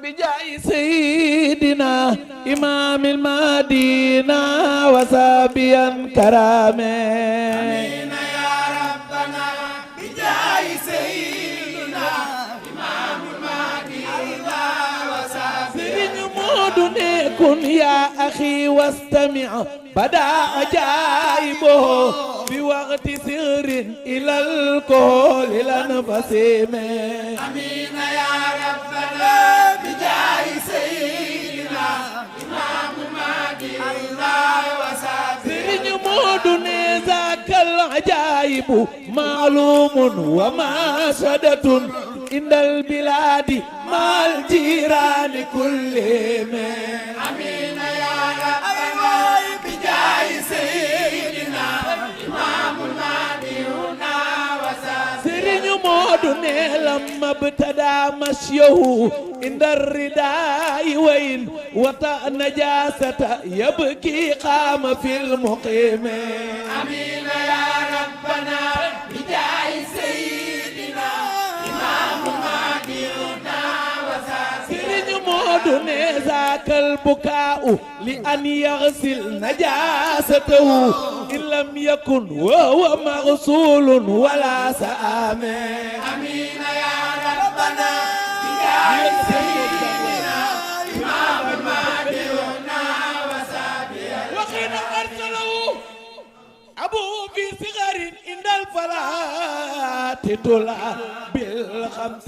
بجاه سيدنا إمام المدينة وسابيا كرامه آمين يا ربنا بجاه سيدنا إمام المدينة وسابيا مودني كن يا أخي واستمع بدا عجائبه في وقت سر إلى الكل لنفسم آمين يا ربنا بجاه سيدنا إمام المدينة وسابيا مودني ذاك العجائب معلوم ومشهدة عند البلاد مع الجيران كلهم آمين يا ربنا بجاه سيدنا إمام المدينة وسابيا سرين مودني لما ابتدى مشيه عند الرداء وين وطأ نجاسة يبكي قام في المقيم آمين يا ربنا بجاه سيدنا إمام المدينة وسابيا سرين مودني ذاك البكاء لأن يغسل نجاسته إن لم يكن وهو مغسول ولا سآم آمين يا ربنا بجاه سيدنا إمام المدينة وسابيا وحين أرسله أبوه في صغر عند الفلاة تلا بالخمس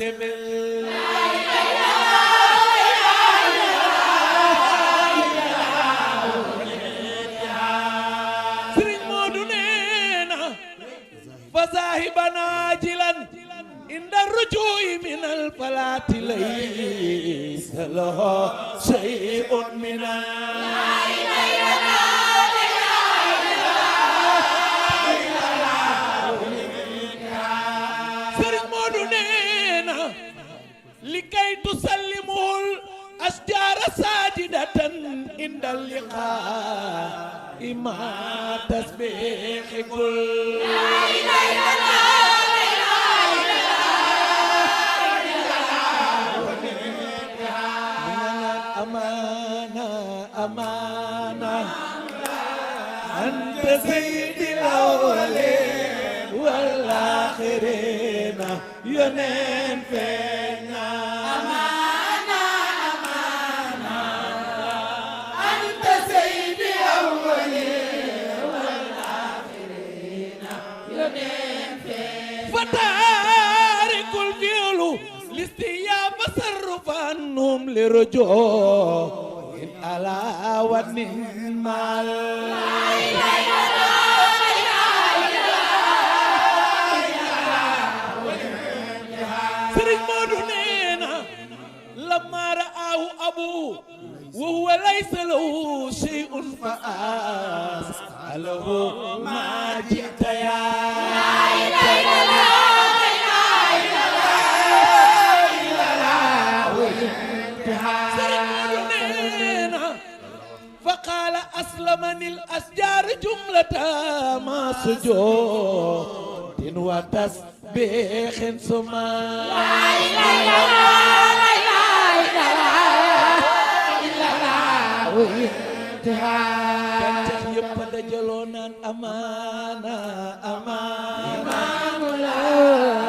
سرين مودنينا فذاهبا عاجلا عند الرجوع من الفلاة ليس له شيء من سرين مودنينا لكي تسلمه الأشجار ساجدة عند اللقاء ما تسبيح كل أمانة أمانة أنت سيد الأولين والآخرين ينين فينا أنت سيد الأولين والآخرين ينين فينا فتارك الفيول لاستياب صرف عنهم لرجوع إن على ودن مال سرين مودنينا لما رآه أبوه وهو ليس له شيء فأسأله ما جئت يا فقال أسلمني الأشجار جملة ما سجود وتسبيح ثم yëpp dajaloo naan amaana amaana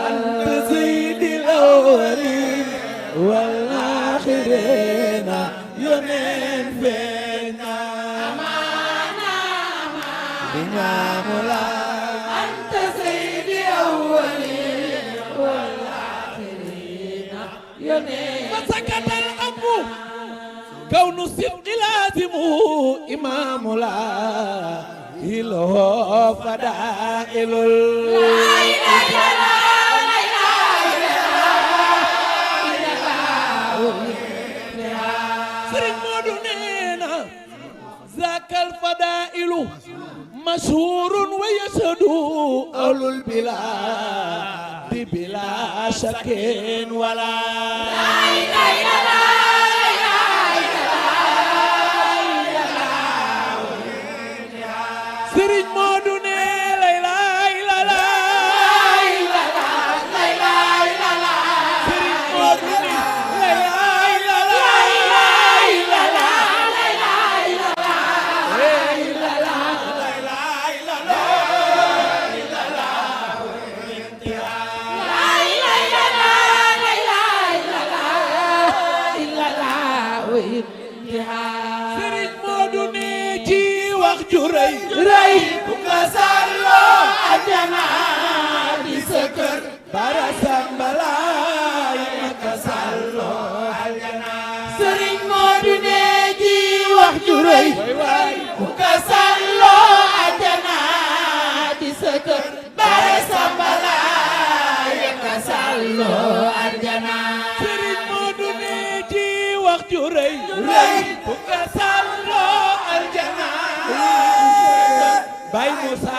anta sayyidil awwalin wal akhirin yoneen feeña amaana amaana anta sayyidil awwalin wal akhirin yoneen masakatal abu كون الصدق لازمه إمام لا إله فدائل لا إله إلا سرين مودنينا ذاك الفدائل مشهور ويشهد أهل البلاد بلا شك ولا لا إله إلا Sëriñ Moodu ne la ilaha illallah Sëriñ Moodu ne la ilaha illallah rëy ku ko sàlloo aljana di sa kër bara sambalaay ma ka sàlloo aljana Sëriñ Moodu ne ji wax ju rëy way way ku ko sàlloo aljana di sa kër bare sambalaay ma ka sàlloo aljana Sëriñ Moodu ne ci wax ju rëy rëy ku ka sàlloo aljana Baay Musa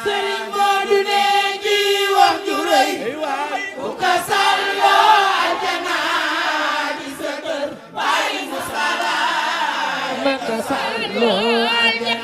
Sëriñ Moodu ne ji wax ju rëy way way ku ko sàlloo aljana di sa kër Baay Musa ma ka sàlloo aljana